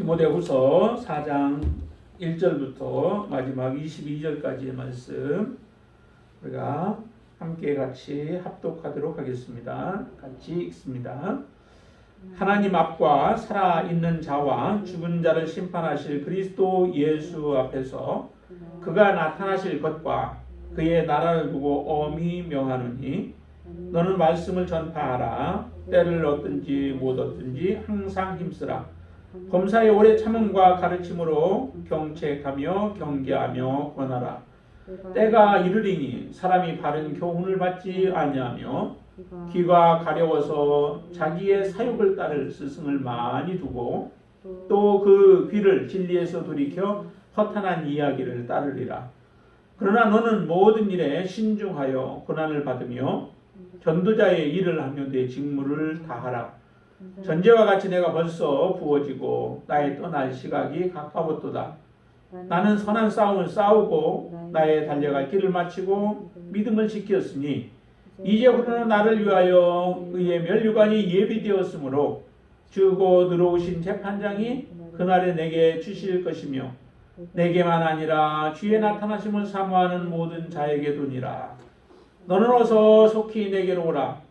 디모데후서 4장 1절부터 마지막 22절까지의 말씀 우리가 함께 같이 합독하도록 하겠습니다. 같이 읽습니다. 하나님 앞과 살아있는 자와 죽은 자를 심판하실 그리스도 예수 앞에서 그가 나타나실 것과 그의 나라를 두고 엄히 명하노니 너는 말씀을 전파하라. 때를 얻든지 못 얻든지 항상 힘쓰라. 범사의 오래 참음과 가르침으로 경책하며 경계하며 권하라. 때가 이르리니 사람이 바른 교훈을 받지 아니하며 귀가 가려워서 자기의 사욕을 따를 스승을 많이 두고 또 그 귀를 진리에서 돌이켜 허탄한 이야기를 따르리라. 그러나 너는 모든 일에 신중하여 고난을 받으며 전도자의 일을 하며 내 직무를 다하라. 전제와 같이 내가 벌써 부어지고 나의 떠날 시각이 가까웠도다. 나는 선한 싸움을 싸우고 나의 달려갈 길을 마치고 믿음을 지켰으니 이제부터는 나를 위하여 의의 면류관이 예비되었으므로 주고 들어오신 재판장이 그날에 내게 주실 것이며 내게만 아니라 주의 나타나심을 사모하는 모든 자에게 도니라. 너는 어서 속히 내게로 오라.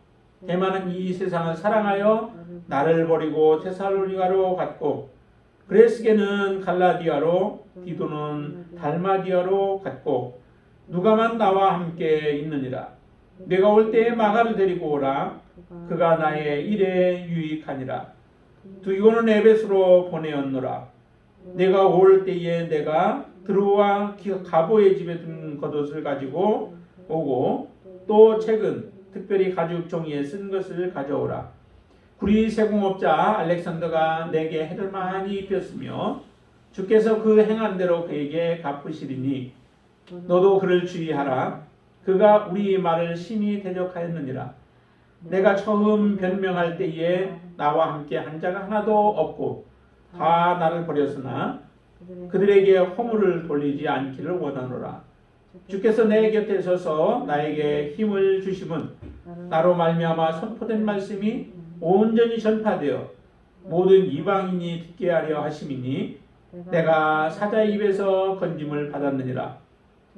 대만은 이 세상을 사랑하여 나를 버리고 데살로니가로 갔고 그레스게는 갈라디아로 디도는 달마디아로 갔고 누가만 나와 함께 있느니라. 내가 올 때에 마가를 데리고 오라. 그가 나의 일에 유익하니라. 두기고는 에베소로 보내었노라. 내가 올 때에 내가 드루와 가보의 집에 둔 겉옷을 가지고 오고 또 책은 특별히 가죽 종이에 쓴 것을 가져오라. 구리 세공업자 알렉산더가 내게 해를 많이 입혔으며 주께서 그 행한 대로 그에게 갚으시리니 너도 그를 주의하라. 그가 우리 말을 심히 대적하였느니라. 내가 처음 변명할 때에 나와 함께 한 자가 하나도 없고 다 나를 버렸으나 그들에게 허물을 돌리지 않기를 원하노라. 주께서 내 곁에 서서 나에게 힘을 주심은 나로 말미암아 선포된 말씀이 온전히 전파되어 모든 이방인이 듣게 하려 하심이니 내가 사자의 입에서 건짐을 받았느니라.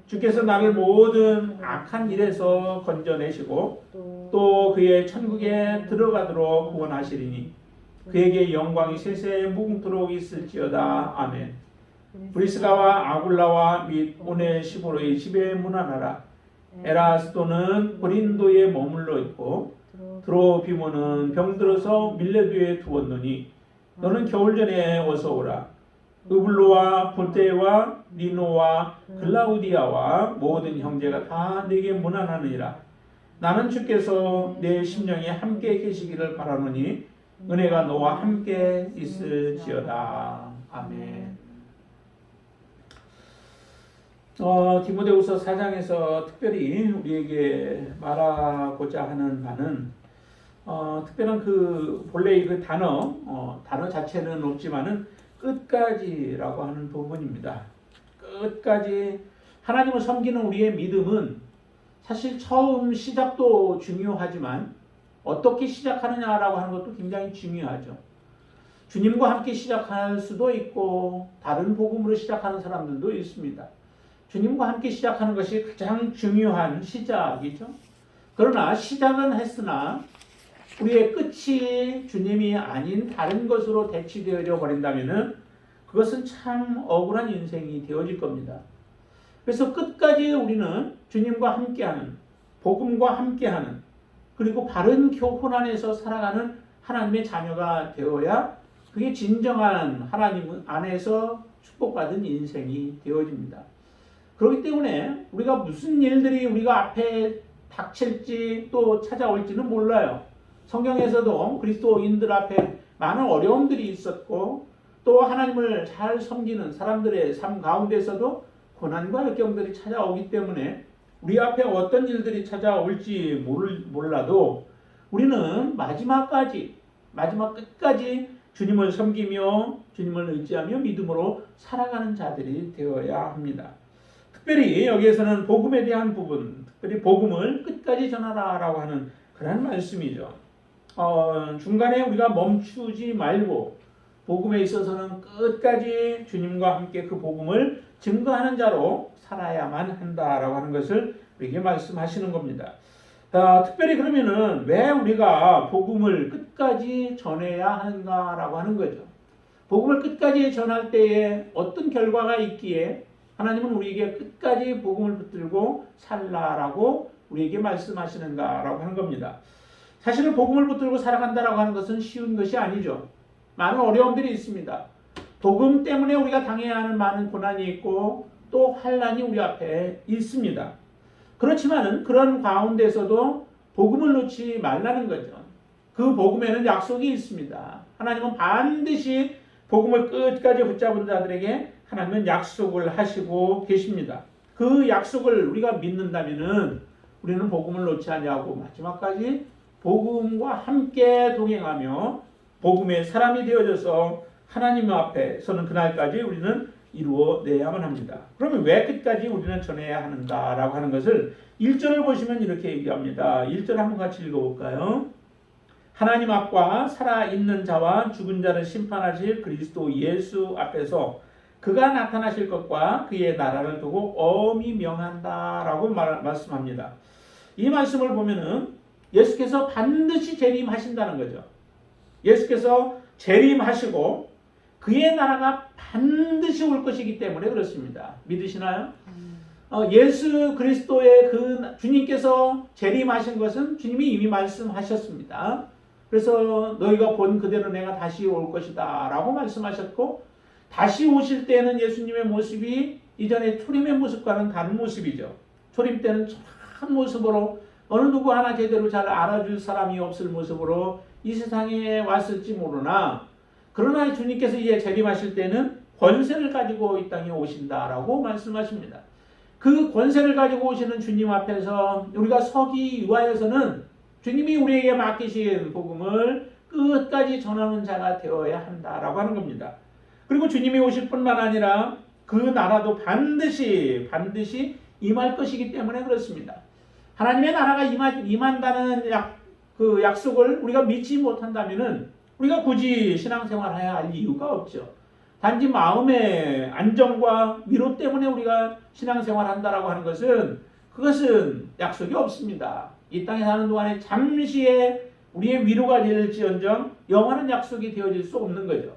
주께서 나를 모든 악한 일에서 건져내시고 또 그의 천국에 들어가도록 구원하시리니 그에게 영광이 세세 무궁토록 있을지어다. 아멘. 브리스가와 아굴라와 및 오네시보로의 집에 문안하라. 에라스도는 고린도에 머물러 있고 드로비모는 병들어서 밀레도에 두었노니 너는 겨울 전에 어서 오라. 으블로와 보테와 리노와 글라우디아와 모든 형제가 다 내게 문안하느니라. 나는 주께서 내 심령에 함께 계시기를 바라노니 은혜가 너와 함께 있을지어다. 아멘. 디모데후서 4장에서 특별히 우리에게 말하고자 하는 바는 특별한 그 본래의 그 단어 자체는 없지만은 끝까지라고 하는 부분입니다. 끝까지 하나님을 섬기는 우리의 믿음은 사실 처음 시작도 중요하지만 어떻게 시작하느냐라고 하는 것도 굉장히 중요하죠. 주님과 함께 시작할 수도 있고 다른 복음으로 시작하는 사람들도 있습니다. 주님과 함께 시작하는 것이 가장 중요한 시작이죠. 그러나 시작은 했으나 우리의 끝이 주님이 아닌 다른 것으로 대치되어 버린다면 그것은 참 억울한 인생이 되어질 겁니다. 그래서 끝까지 우리는 주님과 함께하는, 복음과 함께하는, 그리고 바른 교훈 안에서 살아가는 하나님의 자녀가 되어야 그게 진정한 하나님 안에서 축복받은 인생이 되어집니다. 그렇기 때문에 우리가 무슨 일들이 우리가 앞에 닥칠지 또 찾아올지는 몰라요. 성경에서도 그리스도인들 앞에 많은 어려움들이 있었고 또 하나님을 잘 섬기는 사람들의 삶 가운데서도 고난과 역경들이 찾아오기 때문에 우리 앞에 어떤 일들이 찾아올지 몰라도 우리는 마지막 끝까지 주님을 섬기며 주님을 의지하며 믿음으로 살아가는 자들이 되어야 합니다. 특별히 여기에서는 복음에 대한 부분, 특별히 복음을 끝까지 전하라라고 하는 그런 말씀이죠. 중간에 우리가 멈추지 말고 복음에 있어서는 끝까지 주님과 함께 그 복음을 증거하는 자로 살아야만 한다라고 하는 것을 우리에게 말씀하시는 겁니다. 특별히 그러면은 왜 우리가 복음을 끝까지 전해야 하는가라고 하는 거죠. 복음을 끝까지 전할 때에 어떤 결과가 있기에 하나님은 우리에게 끝까지 복음을 붙들고 살라라고 우리에게 말씀하시는가라고 하는 겁니다. 사실은 복음을 붙들고 살아간다라고 하는 것은 쉬운 것이 아니죠. 많은 어려움들이 있습니다. 복음 때문에 우리가 당해야 하는 많은 고난이 있고 또 환난이 우리 앞에 있습니다. 그렇지만은 그런 가운데서도 복음을 놓지 말라는 거죠. 그 복음에는 약속이 있습니다. 하나님은 반드시 복음을 끝까지 붙잡은 자들에게 하나님은 약속을 하시고 계십니다. 그 약속을 우리가 믿는다면은 우리는 복음을 놓지 아니하고 마지막까지 복음과 함께 동행하며 복음의 사람이 되어져서 하나님 앞에 서는 그날까지 우리는 이루어내야만 합니다. 그러면 왜 끝까지 우리는 전해야 하는가라고 하는 것을 1절을 보시면 이렇게 얘기합니다. 1절 한번 같이 읽어볼까요? 하나님 앞과 살아있는 자와 죽은 자를 심판하실 그리스도 예수 앞에서 그가 나타나실 것과 그의 나라를 두고 엄히 명한다라고 말씀합니다. 이 말씀을 보면은 예수께서 반드시 재림하신다는 거죠. 예수께서 재림하시고 그의 나라가 반드시 올 것이기 때문에 그렇습니다. 믿으시나요? 예수 그리스도의 그 주님께서 재림하신 것은 주님이 이미 말씀하셨습니다. 그래서 너희가 본 그대로 내가 다시 올 것이다 라고 말씀하셨고, 다시 오실 때는 예수님의 모습이 이전의 초림의 모습과는 다른 모습이죠. 초림 때는 참 모습으로 어느 누구 하나 제대로 잘 알아줄 사람이 없을 모습으로 이 세상에 왔을지 모르나, 그러나 주님께서 이제 재림하실 때는 권세를 가지고 이 땅에 오신다라고 말씀하십니다. 그 권세를 가지고 오시는 주님 앞에서 우리가 서기 위하여서는 주님이 우리에게 맡기신 복음을 끝까지 전하는 자가 되어야 한다라고 하는 겁니다. 그리고 주님이 오실 뿐만 아니라 그 나라도 반드시 임할 것이기 때문에 그렇습니다. 하나님의 나라가 임한다는 그 약속을 우리가 믿지 못한다면은 우리가 굳이 신앙생활을 해야 할 이유가 없죠. 단지 마음의 안정과 위로 때문에 우리가 신앙생활을 한다라고 하는 것은 그것은 약속이 없습니다. 이 땅에 사는 동안에 잠시의 우리의 위로가 될지언정 영원한 약속이 되어질 수 없는 거죠.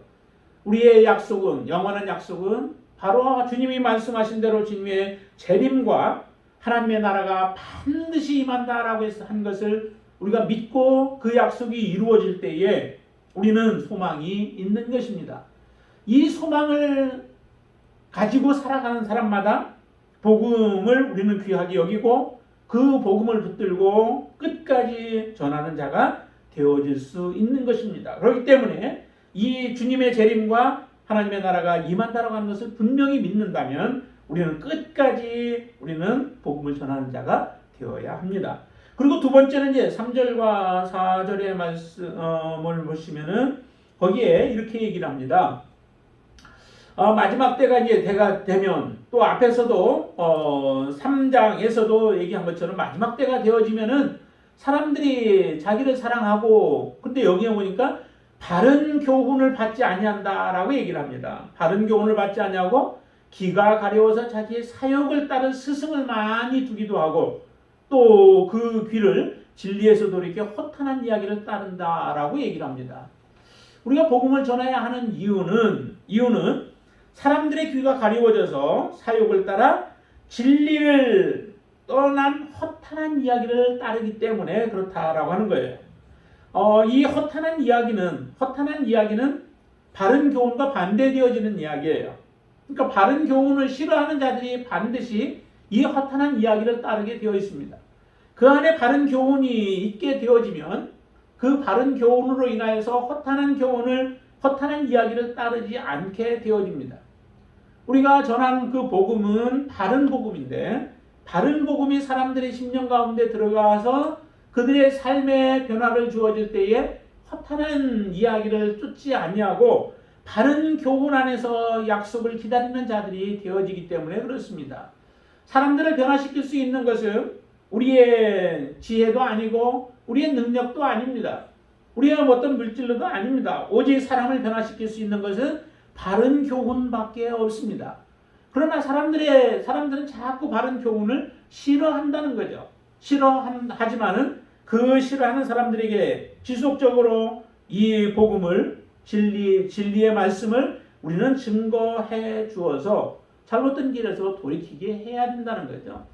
우리의 약속은, 영원한 약속은 바로 주님이 말씀하신 대로 주님의 재림과 하나님의 나라가 반드시 임한다라고 한 것을 우리가 믿고 그 약속이 이루어질 때에 우리는 소망이 있는 것입니다. 이 소망을 가지고 살아가는 사람마다 복음을 우리는 귀하게 여기고 그 복음을 붙들고 끝까지 전하는 자가 되어질 수 있는 것입니다. 그렇기 때문에 이 주님의 재림과 하나님의 나라가 임한다라고 하는 것을 분명히 믿는다면 우리는 끝까지 우리는 복음을 전하는 자가 되어야 합니다. 그리고 두 번째는 이제 3절과 4절의 말씀을 보시면은 거기에 이렇게 얘기를 합니다. 마지막 때가 이제 때가 되면 또 앞에서도 3장에서도 얘기한 것처럼 마지막 때가 되어지면은 사람들이 자기를 사랑하고, 근데 여기에 보니까 바른 교훈을 받지 아니한다라고 얘기를 합니다. 바른 교훈을 받지 아니하고 기가 가려워서 자기의 사욕을 따른 스승을 많이 두기도 하고 또 그 귀를 진리에서 돌이켜 허탄한 이야기를 따른다라고 얘기를 합니다. 우리가 복음을 전해야 하는 이유는 사람들의 귀가 가리워져서 사욕을 따라 진리를 떠난 허탄한 이야기를 따르기 때문에 그렇다라고 하는 거예요. 이 허탄한 이야기는 바른 교훈과 반대되어지는 이야기예요. 그러니까 바른 교훈을 싫어하는 자들이 반드시 이 허탄한 이야기를 따르게 되어 있습니다. 그 안에 바른 교훈이 있게 되어지면 그 바른 교훈으로 인하여서 허탄한 이야기를 따르지 않게 되어집니다. 우리가 전하는 그 복음은 바른 복음인데, 바른 복음이 사람들의 심령 가운데 들어가서 그들의 삶의 변화를 주어질 때에 허탄한 이야기를 쫓지 아니하고 바른 교훈 안에서 약속을 기다리는 자들이 되어지기 때문에 그렇습니다. 사람들을 변화시킬 수 있는 것은 우리의 지혜도 아니고 우리의 능력도 아닙니다. 우리가 어떤 물질로도 아닙니다. 오직 사람을 변화시킬 수 있는 것은 바른 교훈밖에 없습니다. 그러나 사람들은 자꾸 바른 교훈을 싫어한다는 거죠. 싫어하지만은 그 싫어하는 사람들에게 지속적으로 이 복음을 진리의 말씀을 우리는 증거해 주어서 잘못된 길에서 돌이키게 해야 된다는 거죠.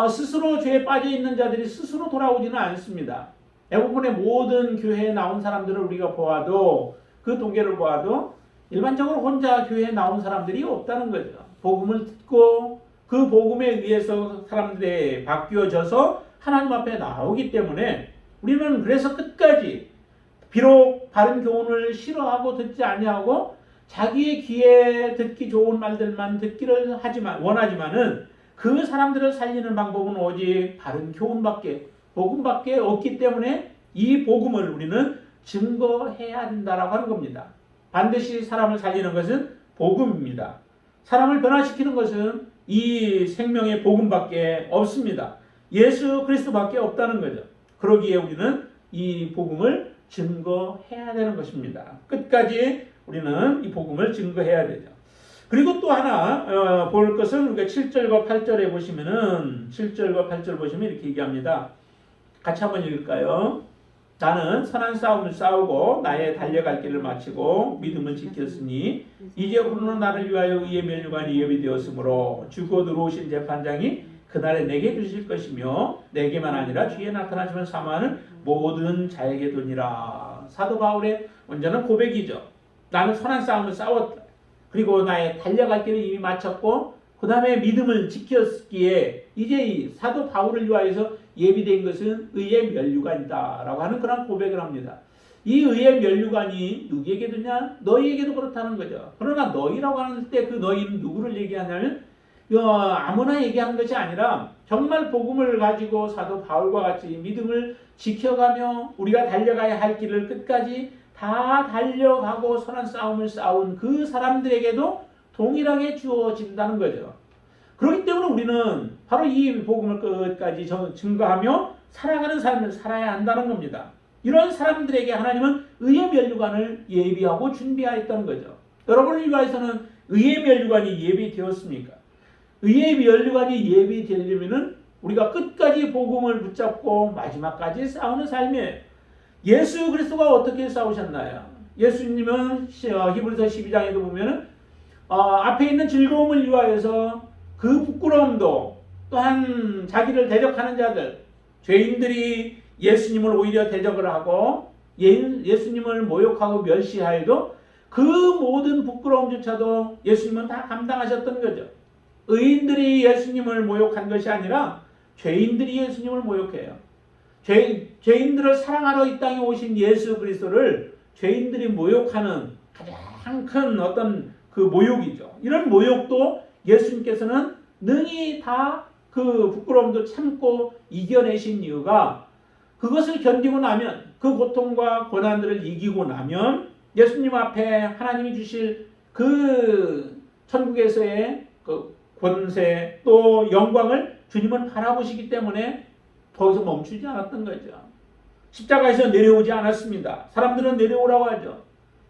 스스로 죄에 빠져 있는 자들이 스스로 돌아오지는 않습니다. 대부분의 모든 교회에 나온 사람들을 우리가 보아도 그 통계를 보아도 일반적으로 혼자 교회에 나온 사람들이 없다는 거죠. 복음을 듣고 그 복음에 의해서 사람들이 바뀌어져서 하나님 앞에 나오기 때문에 우리는 그래서 끝까지 비록 바른 교훈을 싫어하고 듣지 아니하고 자기의 귀에 듣기 좋은 말들만 듣기를 원하지만은 그 사람들을 살리는 방법은 오직 바른 교훈밖에 복음밖에 없기 때문에 이 복음을 우리는 증거해야 된다라고 하는 겁니다. 반드시 사람을 살리는 것은 복음입니다. 사람을 변화시키는 것은 이 생명의 복음밖에 없습니다. 예수 그리스도밖에 없다는 거죠. 그러기에 우리는 이 복음을 증거해야 되는 것입니다. 끝까지 우리는 이 복음을 증거해야 되죠. 그리고 또 하나 볼 것은 우리가 7절과 8절에 보시면은 7절과 8절 보시면 이렇게 얘기합니다. 같이 한번 읽을까요? 나는 선한 싸움을 싸우고 나의 달려갈 길을 마치고 믿음을 지켰으니 이제부터는 나를 위하여 의의 면류관이 예비되었으므로 주고 들어오신 재판장이 그날에 내게 주실 것이며 내게만 아니라 뒤에 나타나시면 사모하는 모든 자에게 도니라. 사도 바울의 먼저는 고백이죠. 나는 선한 싸움을 싸웠다. 그리고 나의 달려갈 길을 이미 마쳤고 그 다음에 믿음을 지켰기에 이제 이 사도 바울을 위하여서 예비된 것은 의의 면류관이다 라고 하는 그런 고백을 합니다. 이 의의 면류관이 누구에게 드냐? 너희에게도 그렇다는 거죠. 그러나 너희라고 하는 때 그 너희는 누구를 얘기하냐면 아무나 얘기하는 것이 아니라 정말 복음을 가지고 사도 바울과 같이 믿음을 지켜가며 우리가 달려가야 할 길을 끝까지 다 달려가고 선한 싸움을 싸운 그 사람들에게도 동일하게 주어진다는 거죠. 그렇기 때문에 우리는 바로 이 복음을 끝까지 증거하며 살아가는 삶을 살아야 한다는 겁니다. 이런 사람들에게 하나님은 의의 면류관을 예비하고 준비하였다는 거죠. 여러분을 위하여서는 의의 면류관이 예비되었습니까? 의의 면류관이 예비되려면 우리가 끝까지 복음을 붙잡고 마지막까지 싸우는 삶이에요. 예수 그리스도가 어떻게 싸우셨나요? 예수님은 히브리서 12장에도 보면 앞에 있는 즐거움을 위하여서 그 부끄러움도 또한 자기를 대적하는 자들, 죄인들이 예수님을 오히려 대적을 하고 예수님을 모욕하고 멸시하여도 그 모든 부끄러움조차도 예수님은 다 감당하셨던 거죠. 의인들이 예수님을 모욕한 것이 아니라 죄인들이 예수님을 모욕해요. 죄인들을 사랑하러 이 땅에 오신 예수 그리스도를 죄인들이 모욕하는 가장 큰 어떤 그 모욕이죠. 이런 모욕도 예수님께서는 능히 다 그 부끄러움도 참고 이겨내신 이유가 그것을 견디고 나면 그 고통과 고난들을 이기고 나면 예수님 앞에 하나님이 주실 그 천국에서의 그 권세 또 영광을 주님은 바라보시기 때문에 거기서 멈추지 않았던 거죠. 십자가에서 내려오지 않았습니다. 사람들은 내려오라고 하죠.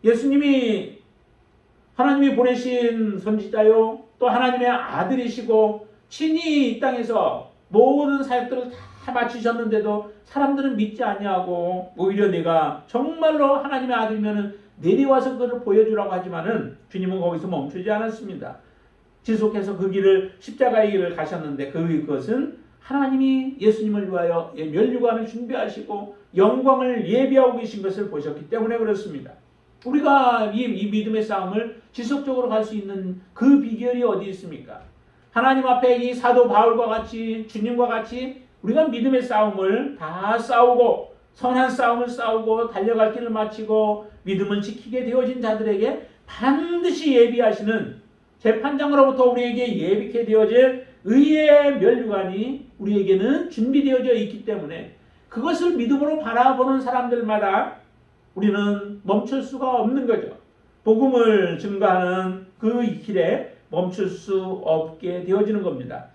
예수님이 하나님이 보내신 선지자요 또 하나님의 아들이시고 친히 이 땅에서 모든 사역들을 다 마치셨는데도 사람들은 믿지 아니하고 오히려 내가 정말로 하나님의 아들이면 내려와서 그것을 보여주라고 하지만은 주님은 거기서 멈추지 않았습니다. 지속해서 그 길을 십자가의 길을 가셨는데 그것은 하나님이 예수님을 위하여 면류관을 준비하시고 영광을 예비하고 계신 것을 보셨기 때문에 그렇습니다. 우리가 이 믿음의 싸움을 지속적으로 갈 수 있는 그 비결이 어디 있습니까? 하나님 앞에 이 사도 바울과 같이 주님과 같이 우리가 믿음의 싸움을 다 싸우고 선한 싸움을 싸우고 달려갈 길을 마치고 믿음을 지키게 되어진 자들에게 반드시 예비하시는 재판장으로부터 우리에게 예비케 되어질 의의 면류관이 우리에게는 준비되어져 있기 때문에 그것을 믿음으로 바라보는 사람들마다 우리는 멈출 수가 없는 거죠. 복음을 증거하는 그 길에 멈출 수 없게 되어지는 겁니다.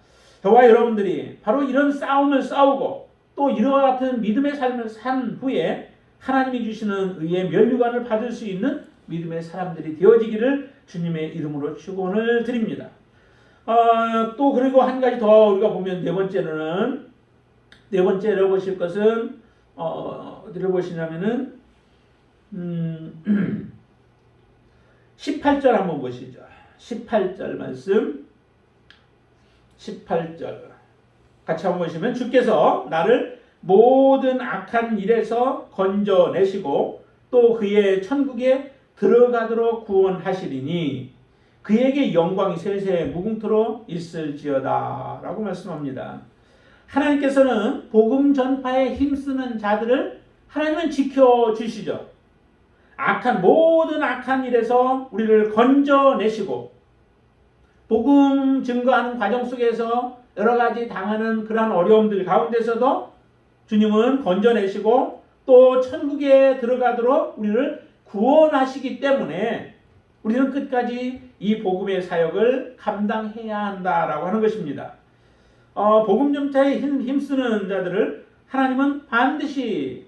저와 여러분들이 바로 이런 싸움을 싸우고 또 이와 같은 믿음의 삶을 산 후에 하나님이 주시는 의의 면류관을 받을 수 있는 믿음의 사람들이 되어지기를 주님의 이름으로 축원을 드립니다. 또 그리고 한 가지 더 우리가 보면 네 번째로 보실 것은 어디를 보시냐면은 18절 한번 보시죠. 18절 말씀 18절 같이 한번 보시면 주께서 나를 모든 악한 일에서 건져내시고 또 그의 천국에 들어가도록 구원하시리니 그에게 영광이 세세 무궁토록 있을지어다 라고 말씀합니다. 하나님께서는 복음 전파에 힘쓰는 자들을 하나님은 지켜주시죠. 모든 악한 일에서 우리를 건져내시고 복음 증거하는 과정 속에서 여러 가지 당하는 그러한 어려움들 가운데서도 주님은 건져내시고 또 천국에 들어가도록 우리를 구원하시기 때문에 우리는 끝까지 이 복음의 사역을 감당해야 한다라고 하는 것입니다. 복음 전파에 힘쓰는 자들을 하나님은 반드시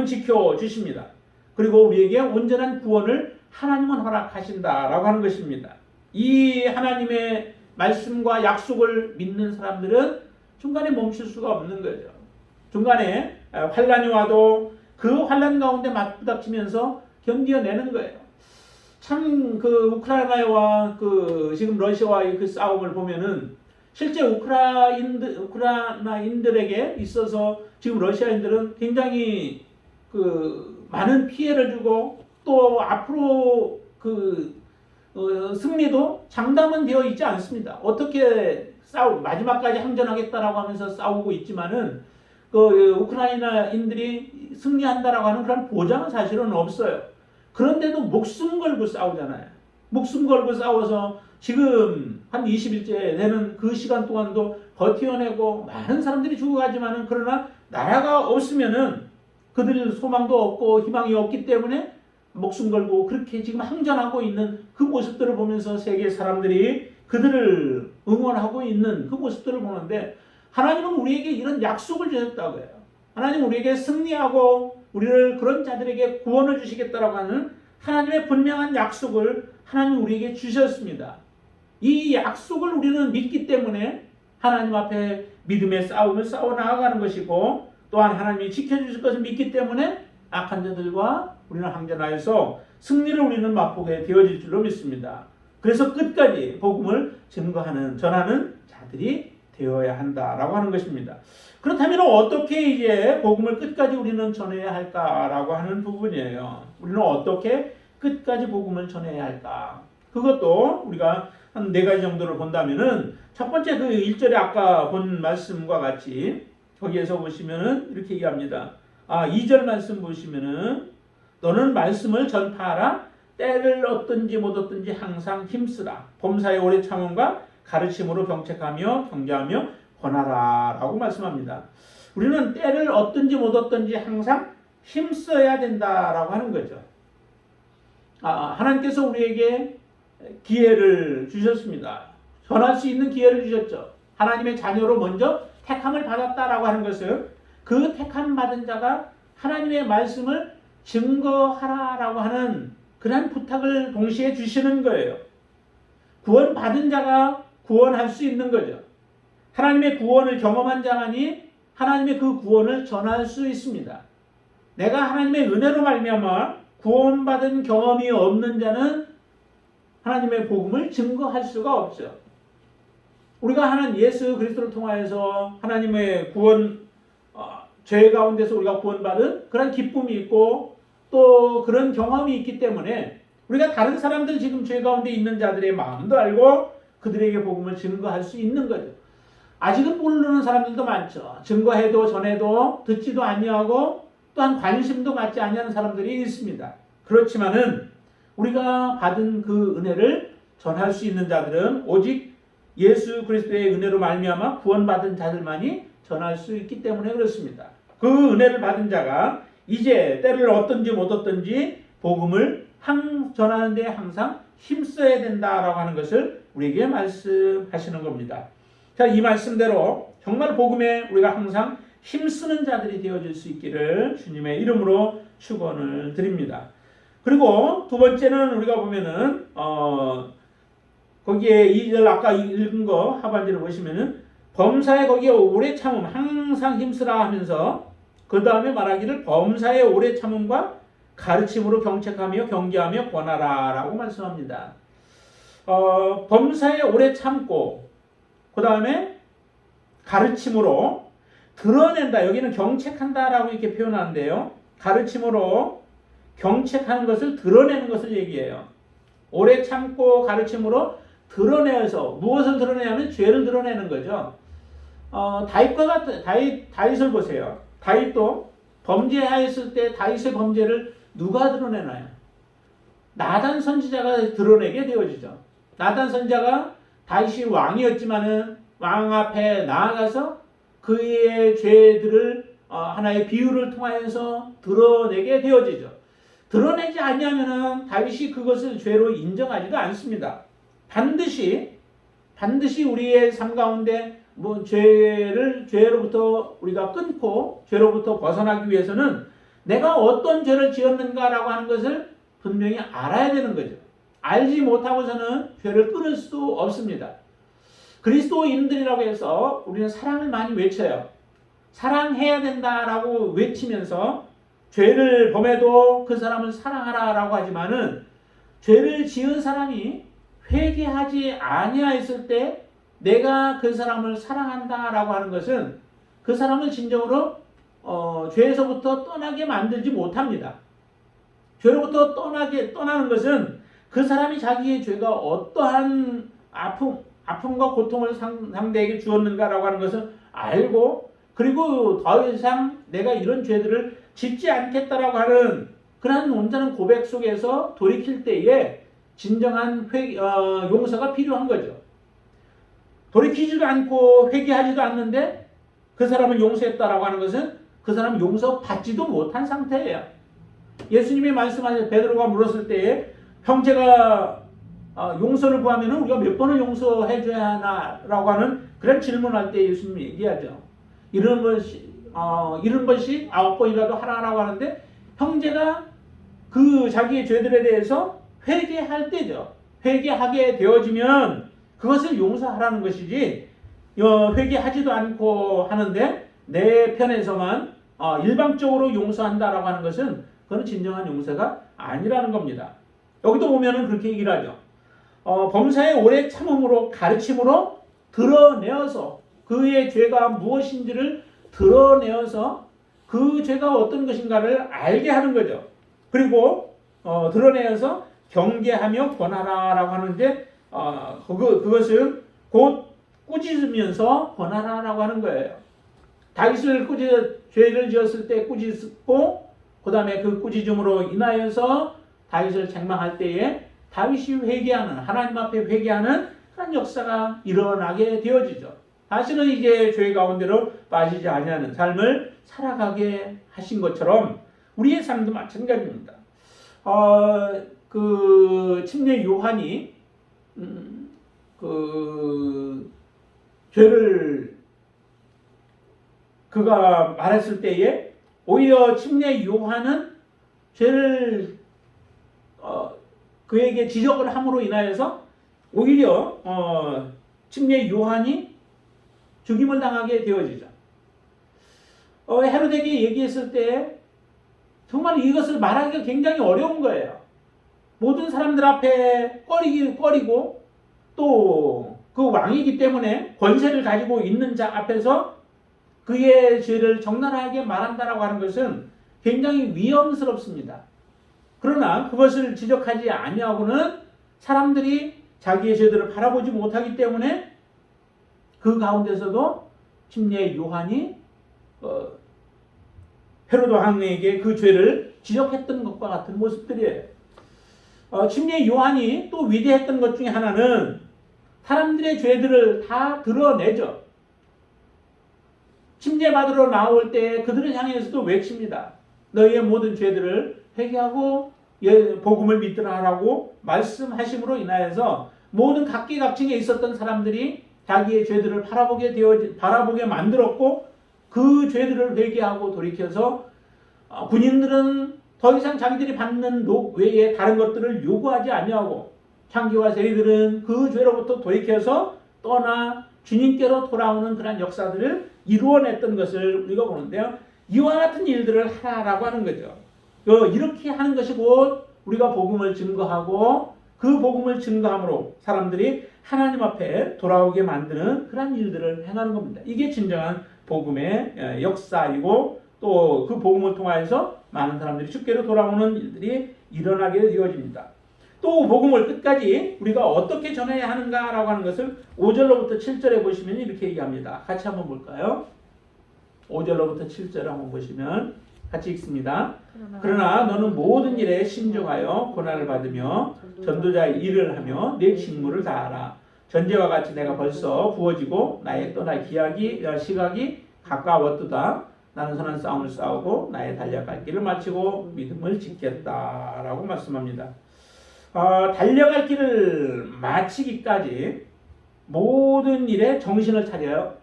지켜주십니다. 그리고 우리에게 온전한 구원을 하나님은 허락하신다라고 하는 것입니다. 이 하나님의 말씀과 약속을 믿는 사람들은 중간에 멈출 수가 없는 거죠. 중간에 환란이 와도 그 환란 가운데 맞부닥치면서 견뎌내는 거예요. 참 그 우크라이나와 지금 러시아와의 그 싸움을 보면은 실제 우크라이나인들에게 있어서 지금 러시아인들은 굉장히 많은 피해를 주고 또 앞으로 승리도 장담은 되어 있지 않습니다. 어떻게 마지막까지 항전하겠다라고 하면서 싸우고 있지만은 우크라이나인들이 승리한다라고 하는 그런 보장은 사실은 없어요. 그런데도 목숨 걸고 싸우잖아요. 목숨 걸고 싸워서 지금 한 20일째 되는 그 시간 동안도 버텨내고 많은 사람들이 죽어가지만은 그러나 나라가 없으면은 그들 소망도 없고 희망이 없기 때문에 목숨 걸고 그렇게 지금 항전하고 있는 그 모습들을 보면서 세계 사람들이 그들을 응원하고 있는 그 모습들을 보는데 하나님은 우리에게 이런 약속을 주셨다고 해요. 하나님은 우리에게 승리하고 우리를 그런 자들에게 구원을 주시겠다라고 하는 하나님의 분명한 약속을 하나님이 우리에게 주셨습니다. 이 약속을 우리는 믿기 때문에 하나님 앞에 믿음의 싸움을 싸워 나아가는 것이고 또한 하나님이 지켜주실 것을 믿기 때문에 악한 자들과 우리는 항전하여서 승리를 우리는 맛보게 되어질 줄로 믿습니다. 그래서 끝까지 복음을 전하는 자들이 되어야 한다라고 하는 것입니다. 그렇다면 어떻게 이제 복음을 끝까지 우리는 전해야 할까라고 하는 부분이에요. 우리는 어떻게 끝까지 복음을 전해야 할까? 그것도 우리가 한 4가지 정도를 본다면은 첫 번째 1절에 아까 본 말씀과 같이 거기에서 보시면은 이렇게 얘기합니다. 2절 말씀 보시면은 너는 말씀을 전파하라. 때를 얻든지 못 얻든지 항상 힘쓰라. 범사의 오래 참음과 가르침으로 병책하며 경계하며 권하라 라고 말씀합니다. 우리는 때를 얻든지 못 얻든지 항상 힘써야 된다라고 하는 거죠. 하나님께서 우리에게 기회를 주셨습니다. 전할 수 있는 기회를 주셨죠. 하나님의 자녀로 먼저 택함을 받았다라고 하는 것은 그 택함 받은 자가 하나님의 말씀을 증거하라라고 하는 그런 부탁을 동시에 주시는 거예요. 구원 받은 자가 구원할 수 있는 거죠. 하나님의 구원을 경험한 자만이 하나님의 그 구원을 전할 수 있습니다. 내가 하나님의 은혜로 말미암아 구원받은 경험이 없는 자는 하나님의 복음을 증거할 수가 없죠. 우리가 하나님 예수 그리스도를 통하여서 하나님의 구원, 죄 가운데서 우리가 구원받은 그런 기쁨이 있고 또 그런 경험이 있기 때문에 우리가 다른 사람들 지금 죄 가운데 있는 자들의 마음도 알고 그들에게 복음을 증거할 수 있는 거죠. 아직은 모르는 사람들도 많죠. 증거해도 전해도 듣지도 아니하고 또한 관심도 갖지 아니하는 사람들이 있습니다. 그렇지만은 우리가 받은 그 은혜를 전할 수 있는 자들은 오직 예수 그리스도의 은혜로 말미암아 구원받은 자들만이 전할 수 있기 때문에 그렇습니다. 그 은혜를 받은 자가 이제 때를 얻든지 못 얻든지 복음을 전하는 데 항상 힘써야 된다라고 하는 것을 우리에게 말씀하시는 겁니다. 자, 이 말씀대로 정말 복음에 우리가 항상 힘쓰는 자들이 되어줄 수 있기를 주님의 이름으로 축원을 드립니다. 그리고 두 번째는 우리가 보면은 거기에 2절 아까 읽은 거 하반절을 보시면은 범사에 거기에 오래 참음 항상 힘쓰라 하면서 그 다음에 말하기를 범사에 오래 참음과 가르침으로 경책하며 경계하며 권하라 라고 말씀합니다. 범사에 오래 참고 그 다음에 가르침으로 드러낸다. 여기는 경책한다 라고 이렇게 표현하는데요. 가르침으로 경책하는 것을 드러내는 것을 얘기해요. 오래 참고 가르침으로 드러내서 무엇을 드러내냐면 죄를 드러내는 거죠. 다윗을 보세요. 다윗도 범죄하였을 때 다윗의 범죄를 누가 드러내나요? 나단 선지자가 드러내게 되어지죠. 나단 선지자가 다윗이 왕이었지만은 왕 앞에 나아가서 그의 죄들을 하나의 비유를 통하여서 드러내게 되어지죠. 드러내지 않으면은 다윗이 그것을 죄로 인정하지도 않습니다. 반드시 우리의 삶 가운데 죄로부터 우리가 끊고 죄로부터 벗어나기 위해서는 내가 어떤 죄를 지었는가라고 하는 것을 분명히 알아야 되는 거죠. 알지 못하고서는 죄를 끊을 수 없습니다. 그리스도인들이라고 해서 우리는 사랑을 많이 외쳐요. 사랑해야 된다라고 외치면서 죄를 범해도 그 사람을 사랑하라라고 하지만은 죄를 지은 사람이 회개하지 아니하였을 때 내가 그 사람을 사랑한다라고 하는 것은 그 사람을 진정으로 죄에서부터 떠나게 만들지 못합니다. 죄로부터 떠나는 것은 그 사람이 자기의 죄가 어떠한 아픔과 고통을 상대에게 주었는가라고 하는 것을 알고 그리고 더 이상 내가 이런 죄들을 짓지 않겠다라고 하는 그러한 온전한 고백 속에서 돌이킬 때에 진정한 용서가 필요한 거죠. 돌이키지도 않고 회개하지도 않는데 그 사람을 용서했다라고 하는 것은 그 사람은 용서받지도 못한 상태예요. 예수님이 말씀하신 베드로가 물었을 때에 형제가 용서를 구하면 우리가 몇 번을 용서해 줘야 하나라고 하는 그런 질문할 때 예수님이 얘기하죠. 70번씩 9번이라도 하라라고 하는데 형제가 그 자기의 죄들에 대해서 회개할 때죠. 회개하게 되어지면 그것을 용서하라는 것이지 회개하지도 않고 하는데 내 편에서만 일방적으로 용서한다라고 하는 것은 그건 진정한 용서가 아니라는 겁니다. 여기도 보면은 그렇게 얘기를 하죠. 범사에 오래 참음으로 가르침으로 드러내어서 그의 죄가 무엇인지를 드러내어서 그 죄가 어떤 것인가를 알게 하는 거죠. 그리고 드러내어서 경계하며 권하라라고 하는데 그것은 곧 꾸짖으면서 권하라라고 하는 거예요. 다윗을 죄를 지었을 때 꾸짖고 그 다음에 그 꾸짖음으로 인하여서 다윗을 책망할 때에 다윗이 회개하는 하나님 앞에 회개하는 그런 역사가 일어나게 되어지죠. 다시는 이제 죄 가운데로 빠지지 아니하는 삶을 살아가게 하신 것처럼 우리의 삶도 마찬가지입니다. 그 침례 요한이 그 죄를 그가 말했을 때에 오히려 침례 요한은 죄를 그에게 지적을 함으로 인하여서 오히려 침례 요한이 죽임을 당하게 되어지죠. 헤로데에게 얘기했을 때 정말 이것을 말하기가 굉장히 어려운 거예요. 모든 사람들 앞에 꺼리고 또 그 왕이기 때문에 권세를 가지고 있는 자 앞에서 그의 죄를 적나라하게 말한다라고 하는 것은 굉장히 위험스럽습니다. 그러나 그것을 지적하지 아니하고는 사람들이 자기의 죄들을 바라보지 못하기 때문에 그 가운데서도 침례 요한이 헤로드 왕에게 그 죄를 지적했던 것과 같은 모습들이에요. 침례 요한이 또 위대했던 것 중에 하나는 사람들의 죄들을 다 드러내죠. 침례 받으러 나올 때 그들을 향해서도 외칩니다. 너희의 모든 죄들을 회개하고 복음을 믿으라 하라고 말씀하심으로 인하여서 모든 각계각층에 있었던 사람들이 자기의 죄들을 바라보게 만들었고 그 죄들을 회개하고 돌이켜서 군인들은 더 이상 자기들이 받는 녹 외에 다른 것들을 요구하지 아니하고 창기와 세리들은 그 죄로부터 돌이켜서 떠나 주님께로 돌아오는 그런 역사들을 이루어냈던 것을 우리가 보는데요. 이와 같은 일들을 하라고 하는 거죠. 이렇게 하는 것이 곧 우리가 복음을 증거하고 그 복음을 증거함으로 사람들이 하나님 앞에 돌아오게 만드는 그런 일들을 행하는 겁니다. 이게 진정한 복음의 역사이고 또 그 복음을 통하여서 많은 사람들이 주께로 돌아오는 일들이 일어나게 되어집니다. 또 복음을 끝까지 우리가 어떻게 전해야 하는가라고 하는 것을 5절로부터 7절에 보시면 이렇게 얘기합니다. 같이 한번 볼까요? 5절로부터 7절 한번 보시면 같이 읽습니다. 그러나 너는 모든 일에 신중하여 고난을 받으며 전도자의 일을 하며 내 직무를 다하라. 전제와 같이 내가 벌써 부어지고 나의 떠날 시각이 가까웠도다. 나는 선한 싸움을 싸우고 나의 달려갈 길을 마치고 믿음을 지켰다라고 말씀합니다. 달려갈 길을 마치기까지 모든 일에 정신을 차려요.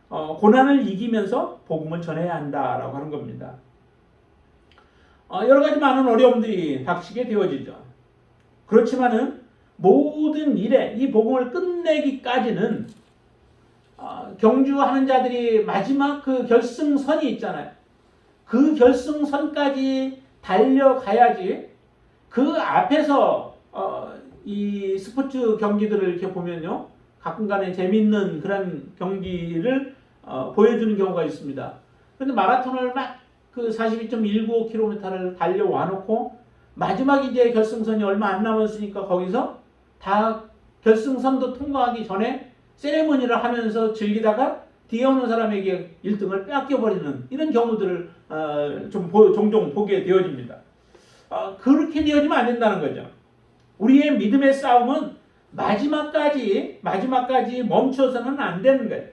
고난을 이기면서 복음을 전해야 한다라고 하는 겁니다. 여러 가지 많은 어려움들이 닥치게 되어지죠. 그렇지만은 모든 일에 이 복음을 끝내기까지는 경주하는 자들이 마지막 그 결승선이 있잖아요. 그 결승선까지 달려가야지 그 앞에서 이 스포츠 경기들을 이렇게 보면요. 가끔가내 재밌는 그런 경기를 보여주는 경우가 있습니다. 그런데 마라톤을 막 그 42.195km를 달려와 놓고 마지막 이제 결승선이 얼마 안 남았으니까 거기서 다 결승선도 통과하기 전에 세레머니를 하면서 즐기다가 뒤에 오는 사람에게 1등을 뺏겨버리는 이런 경우들을 종종 보게 되어집니다. 그렇게 되어지면 안 된다는 거죠. 우리의 믿음의 싸움은 마지막까지 멈춰서는 안 되는 거예요.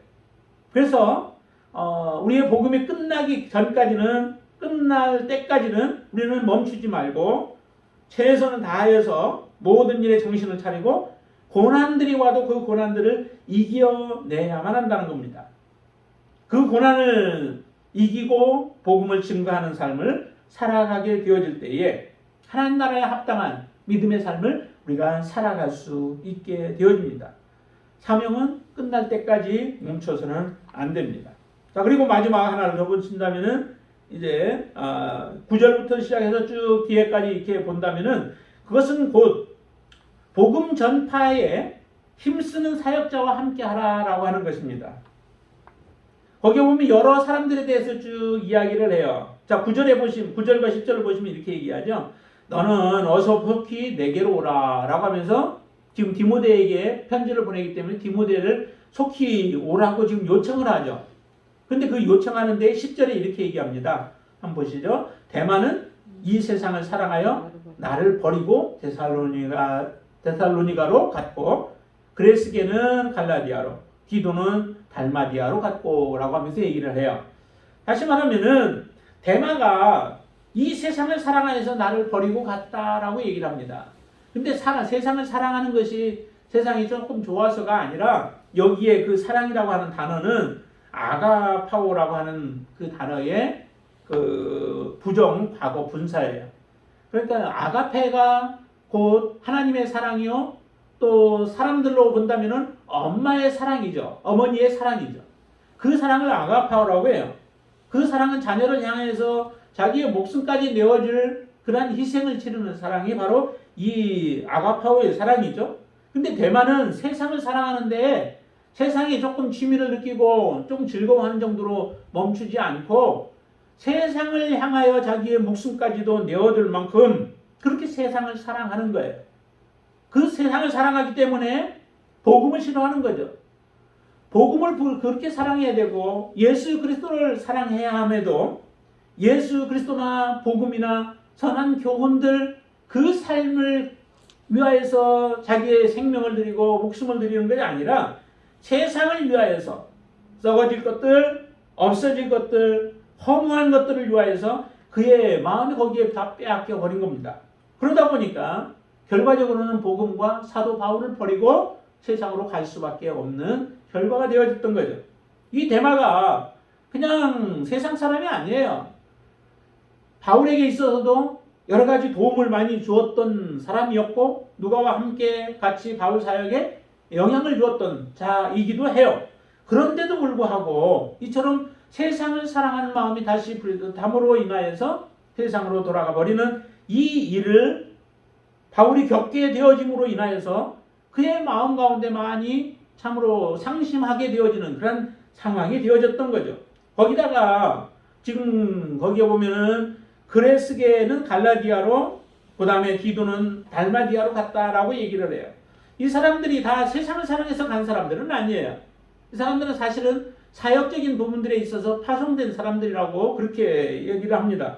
그래서 우리의 복음이 끝나기 전까지는 끝날 때까지는 우리는 멈추지 말고 최선을 다해서 모든 일에 정신을 차리고 고난들이 와도 그 고난들을 이겨내야만 한다는 겁니다. 그 고난을 이기고 복음을 증거하는 삶을 살아가게 되어질 때에 하나님 나라에 합당한 믿음의 삶을 우리가 살아갈 수 있게 되어집니다. 사명은 끝날 때까지 멈춰서는 안 됩니다. 자, 그리고 마지막 하나를 더 본다면은 이제 9절부터 시작해서 쭉 뒤에까지 이렇게 본다면은 그것은 곧 복음 전파에 힘쓰는 사역자와 함께 하라라고 하는 것입니다. 거기에 보면 여러 사람들에 대해서 쭉 이야기를 해요. 자, 9절과 10절을 보시면 이렇게 얘기하죠. 너는 어서 속히 내게로 오라 라고 하면서 지금 디모데에게 편지를 보내기 때문에 디모데를 속히 오라고 지금 요청을 하죠. 근데 그 요청하는 데 10절에 이렇게 얘기합니다. 한번 보시죠. 대만은 이 세상을 사랑하여 나를 버리고 데살로니가로 갔고 그레스게는 갈라디아로 디도는 달마디아로 갔고 라고 하면서 얘기를 해요. 다시 말하면은 데마가 이 세상을 사랑하여서 나를 버리고 갔다라고 얘기를 합니다. 근데 세상을 사랑하는 것이 세상이 조금 좋아서가 아니라 여기에 그 사랑이라고 하는 단어는 아가파오라고 하는 그 단어의 그 부정 과거 분사예요. 그러니까 아가페가 곧 하나님의 사랑이요. 또 사람들로 본다면은 엄마의 사랑이죠. 어머니의 사랑이죠. 그 사랑을 아가파오라고 해요. 그 사랑은 자녀를 향해서 자기의 목숨까지 내어줄 그러한 희생을 치르는 사랑이 바로 이 아가파오의 사랑이죠. 근데 대만은 세상을 사랑하는데 세상에 조금 취미를 느끼고 좀 즐거워하는 정도로 멈추지 않고 세상을 향하여 자기의 목숨까지도 내어줄 만큼 그렇게 세상을 사랑하는 거예요. 그 세상을 사랑하기 때문에 복음을 싫어하는 거죠. 복음을 그렇게 사랑해야 되고 예수 그리스도를 사랑해야 함에도 예수 그리스도나 복음이나 선한 교훈들 그 삶을 위하여서 자기의 생명을 드리고 목숨을 드리는 것이 아니라 세상을 위하여서 썩어질 것들, 없어질 것들, 허무한 것들을 위하여서 그의 마음이 거기에 다 빼앗겨 버린 겁니다. 그러다 보니까 결과적으로는 복음과 사도 바울을 버리고 세상으로 갈 수밖에 없는 결과가 되어졌던 거죠. 이 데마가 그냥 세상 사람이 아니에요. 바울에게 있어서도 여러 가지 도움을 많이 주었던 사람이었고 누가와 함께 같이 바울 사역에 영향을 주었던 자이기도 해요. 그런데도 불구하고 이처럼 세상을 사랑하는 마음이 다시 담으로 인하여서 세상으로 돌아가 버리는 이 일을 바울이 겪게 되어짐으로 인하여서 그의 마음 가운데 많이 참으로 상심하게 되어지는 그런 상황이 되어졌던 거죠. 거기다가 지금 거기에 보면은 그레스게는 갈라디아로, 그 다음에 디도는 달마디아로 갔다라고 얘기를 해요. 이 사람들이 다 세상을 사랑해서 간 사람들은 아니에요. 이 사람들은 사실은 사역적인 부분들에 있어서 파송된 사람들이라고 그렇게 얘기를 합니다.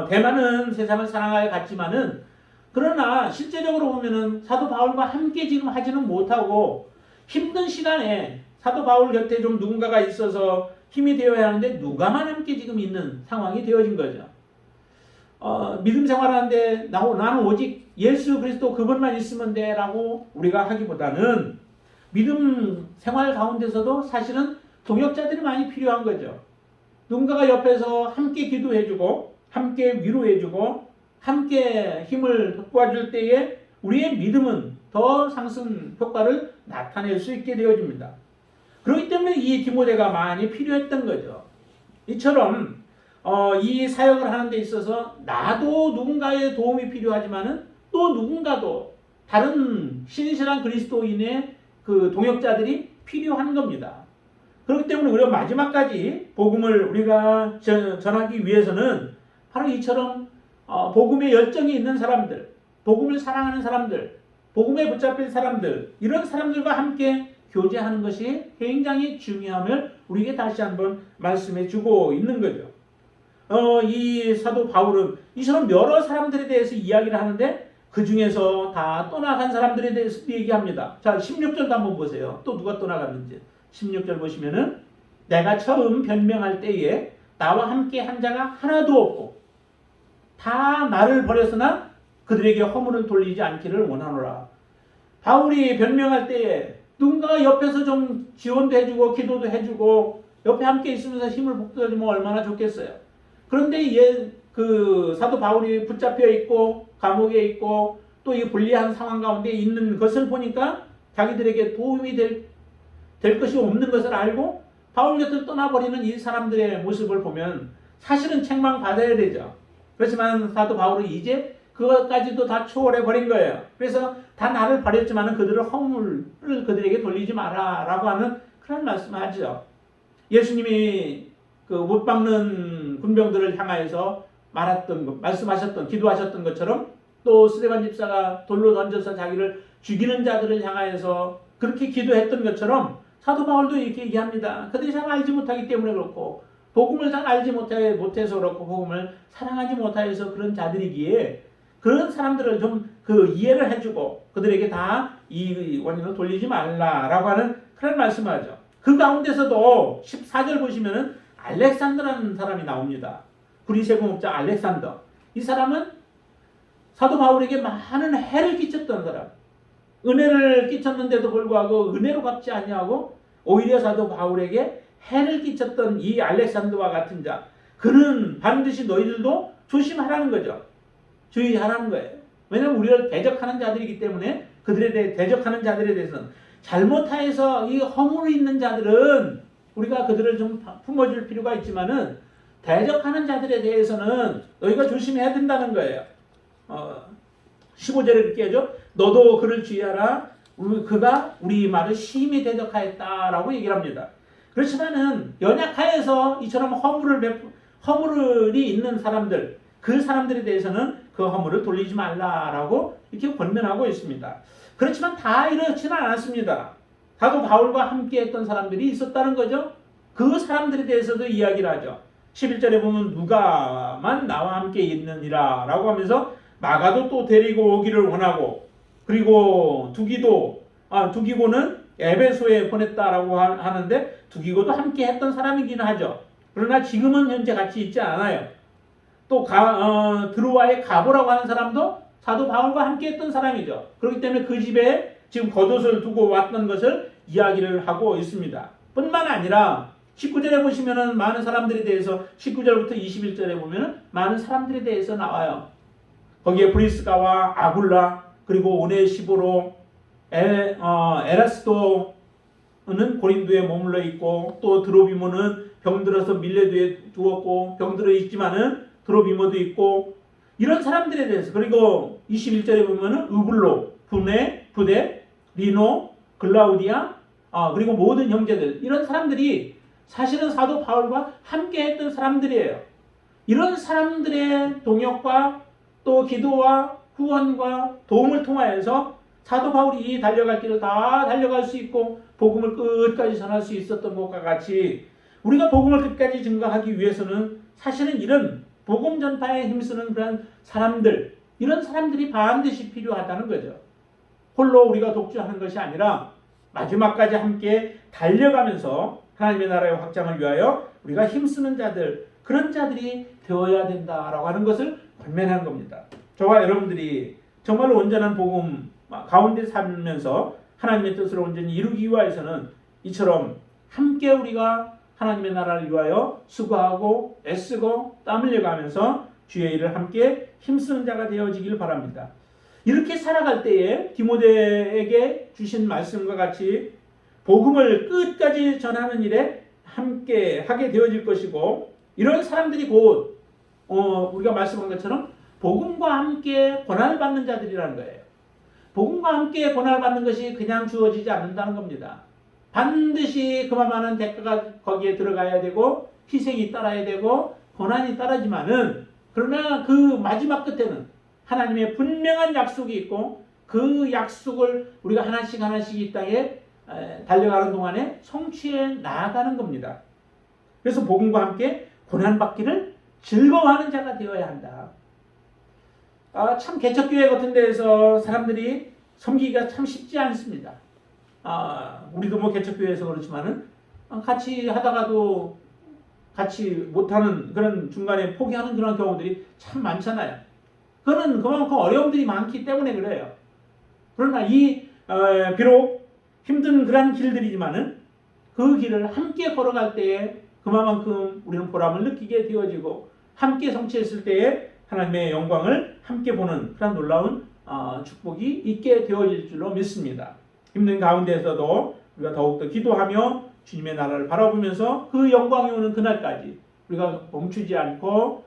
대만은 세상을 사랑하여 갔지만은 그러나 실제적으로 보면은 사도 바울과 함께 지금 하지는 못하고 힘든 시간에 사도 바울 곁에 좀 누군가가 있어서 힘이 되어야 하는데 누가만 함께 지금 있는 상황이 되어진 거죠. 믿음 생활하는데 나는 오직 예수 그리스도 그분만 있으면 돼 라고 우리가 하기보다는 믿음 생활 가운데서도 사실은 동역자들이 많이 필요한 거죠. 누군가가 옆에서 함께 기도해주고 함께 위로해주고 함께 힘을 돋궈줄 때에 우리의 믿음은 더 상승 효과를 나타낼 수 있게 되어집니다. 그렇기 때문에 이 디모데가 많이 필요했던 거죠. 이처럼 이 사역을 하는 데 있어서 나도 누군가의 도움이 필요하지만은 또 누군가도 다른 신실한 그리스도인의 그 동역자들이 필요한 겁니다. 그렇기 때문에 우리가 마지막까지 복음을 우리가 전하기 위해서는 바로 이처럼 복음의 열정이 있는 사람들, 복음을 사랑하는 사람들, 복음에 붙잡힌 사람들, 이런 사람들과 함께 교제하는 것이 굉장히 중요함을 우리에게 다시 한번 말씀해 주고 있는 거죠. 이 사도 바울은 이처럼 여러 사람들에 대해서 이야기를 하는데 그 중에서 다 떠나간 사람들에 대해서 얘기합니다. 자, 16절도 한번 보세요. 또 누가 떠나갔는지. 16절 보시면은 내가 처음 변명할 때에 나와 함께 한 자가 하나도 없고 다 나를 버렸으나 그들에게 허물을 돌리지 않기를 원하노라. 바울이 변명할 때에 누군가가 옆에서 좀 지원도 해주고 기도도 해주고 옆에 함께 있으면서 힘을 북돋아주면 얼마나 좋겠어요. 그런데 그 사도 바울이 붙잡혀 있고 감옥에 있고 또 이 불리한 상황 가운데 있는 것을 보니까 자기들에게 도움이 될 것이 없는 것을 알고 바울 곁을 떠나버리는 이 사람들의 모습을 보면 사실은 책망받아야 되죠. 그렇지만 사도 바울은 이제 그것까지도 다 초월해 버린 거예요. 그래서 다 나를 버렸지만 그들을 허물을 그들에게 돌리지 마라 라고 하는 그런 말씀을 하죠. 예수님이 그 못 박는 군병들을 향하여서 말씀하셨던, 기도하셨던 것처럼 또 스데반 집사가 돌로 던져서 자기를 죽이는 자들을 향하여서 그렇게 기도했던 것처럼 사도 바울도 이렇게 얘기합니다. 그들이 잘 알지 못하기 때문에 그렇고 복음을 잘 알지 못해서 그렇고 복음을 사랑하지 못하여서 그런 자들이기에 그런 사람들을 좀 그 이해를 해주고 그들에게 다 이 원인을 돌리지 말라라고 하는 그런 말씀을 하죠. 그 가운데서도 14절 보시면은 알렉산더라는 사람이 나옵니다. 그리스의 공업자 알렉산더. 이 사람은 사도 바울에게 많은 해를 끼쳤던 사람. 은혜를 끼쳤는데도 불구하고 은혜로 갚지 아니하고 오히려 사도 바울에게 해를 끼쳤던 이 알렉산더와 같은 자. 그는 반드시 너희들도 조심하라는 거죠. 주의하라는 거예요. 왜냐하면 우리를 대적하는 자들이기 때문에 그들에 대해 대적하는 자들에 대해서는 잘못하여서 이 허물이 있는 자들은 우리가 그들을 좀 품어줄 필요가 있지만은 대적하는 자들에 대해서는 너희가 조심해야 된다는 거예요. 15절에 이렇게 하죠. 너도 그를 주의하라. 그가 우리 말을 심히 대적하였다라고 얘기를 합니다. 그렇지만은 연약하여서 이처럼 허물이 있는 사람들, 그 사람들에 대해서는 그 허물을 돌리지 말라라고 이렇게 권면하고 있습니다. 그렇지만 다 이렇지는 않았습니다. 사도 바울과 함께 했던 사람들이 있었다는 거죠. 그 사람들에 대해서도 이야기를 하죠. 11절에 보면 누가만 나와 함께 있느니라 라고 하면서 마가도 또 데리고 오기를 원하고 그리고 두기고는 에베소에 보냈다라고 하는데 두기고도 함께 했던 사람이긴 하죠. 그러나 지금은 현재 같이 있지 않아요. 또 드로아의 가보라고 하는 사람도 사도 바울과 함께 했던 사람이죠. 그렇기 때문에 그 집에 지금 겉옷을 두고 왔던 것을 이야기를 하고 있습니다. 뿐만 아니라 19절에 보시면은 많은 사람들에 대해서 19절부터 21절에 보면은 많은 사람들에 대해서 나와요. 거기에 브리스가와 아굴라 그리고 오네시보로 에라스도는 고린도에 머물러 있고 또 드로비모는 병들어서 밀레도에 두었고 병들어 있지만은 드로비모도 있고 이런 사람들에 대해서 그리고 21절에 보면은 으블로, 부데, 리노, 글라우디아 그리고 모든 형제들 이런 사람들이 사실은 사도 바울과 함께 했던 사람들이에요. 이런 사람들의 동역과 또 기도와 후원과 도움을 통하여서 사도 바울이 이 달려갈 길을 다 달려갈 수 있고 복음을 끝까지 전할 수 있었던 것과 같이 우리가 복음을 끝까지 증거하기 위해서는 사실은 이런 복음 전파에 힘쓰는 그런 사람들 이런 사람들이 반드시 필요하다는 거죠. 홀로 우리가 독주하는 것이 아니라 마지막까지 함께 달려가면서 하나님의 나라의 확장을 위하여 우리가 힘쓰는 자들 그런 자들이 되어야 된다라고 하는 것을 권면하는 겁니다. 저와 여러분들이 정말로 온전한 복음 가운데 살면서 하나님의 뜻을 온전히 이루기 위해서는 이처럼 함께 우리가 하나님의 나라를 위하여 수고하고 애쓰고 땀 흘려가면서 주의 일을 함께 힘쓰는 자가 되어지길 바랍니다. 이렇게 살아갈 때에 디모데에게 주신 말씀과 같이 복음을 끝까지 전하는 일에 함께 하게 되어질 것이고 이런 사람들이 곧 우리가 말씀한 것처럼 복음과 함께 고난을 받는 자들이라는 거예요. 복음과 함께 고난을 받는 것이 그냥 주어지지 않는다는 겁니다. 반드시 그만한 대가가 거기에 들어가야 되고 희생이 따라야 되고 고난이 따르지만은 그러나 그 마지막 끝에는 하나님의 분명한 약속이 있고 그 약속을 우리가 하나씩 이 땅에 달려가는 동안에 성취해 나아가는 겁니다. 그래서 복음과 함께 고난받기를 즐거워하는 자가 되어야 한다. 참 개척교회 같은 데에서 사람들이 섬기기가 참 쉽지 않습니다. 우리도 뭐 개척교회에서 그렇지만은 같이 하다가도 같이 못하는 그런 중간에 포기하는 그런 경우들이 참 많잖아요. 그거는 그만큼 어려움들이 많기 때문에 그래요. 그러나 비록 힘든 그런 길들이지만은 그 길을 함께 걸어갈 때에 그만큼 우리는 보람을 느끼게 되어지고 함께 성취했을 때에 하나님의 영광을 함께 보는 그런 놀라운 축복이 있게 되어질 줄로 믿습니다. 힘든 가운데에서도 우리가 더욱더 기도하며 주님의 나라를 바라보면서 그 영광이 오는 그날까지 우리가 멈추지 않고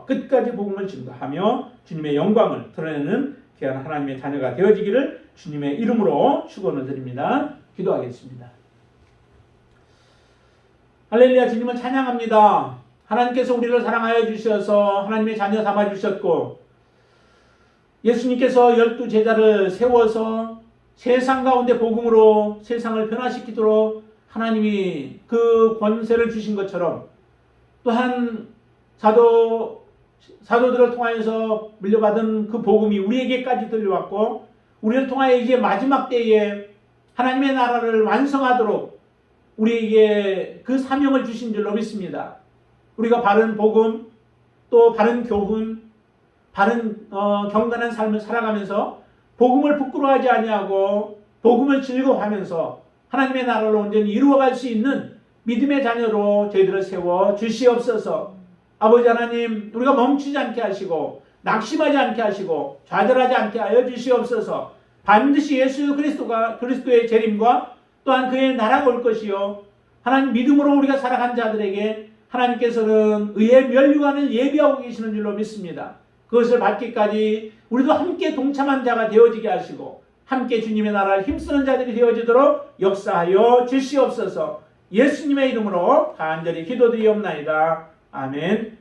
끝까지 복음을 증거하며 주님의 영광을 드러내는 귀한 하나님의 자녀가 되어지기를 주님의 이름으로 축원을 드립니다. 기도하겠습니다. 할렐루야. 주님을 찬양합니다. 하나님께서 우리를 사랑하여 주셔서 하나님의 자녀 삼아 주셨고 예수님께서 12제자를 세워서 세상 가운데 복음으로 세상을 변화시키도록 하나님이 그 권세를 주신 것처럼 또한 사도들을 통하여서 물려받은 그 복음이 우리에게까지 들려왔고 우리를 통하여 이제 마지막 때에 하나님의 나라를 완성하도록 우리에게 그 사명을 주신 줄로 믿습니다. 우리가 바른 복음 또 바른 교훈 바른 경건한 삶을 살아가면서 복음을 부끄러워하지 아니하고 복음을 즐거워하면서 하나님의 나라를 온전히 이루어갈 수 있는 믿음의 자녀로 저희들을 세워 주시옵소서. 아버지 하나님, 우리가 멈추지 않게 하시고 낙심하지 않게 하시고 좌절하지 않게 하여 주시옵소서. 반드시 예수 그리스도의 재림과 또한 그의 나라가 올 것이요 하나님 믿음으로 우리가 살아간 자들에게 하나님께서는 의의 멸류관을 예비하고 계시는 줄로 믿습니다. 그것을 받기까지 우리도 함께 동참한 자가 되어지게 하시고 함께 주님의 나라를 힘쓰는 자들이 되어지도록 역사하여 주시옵소서. 예수님의 이름으로 간절히 기도드리옵나이다. 아멘.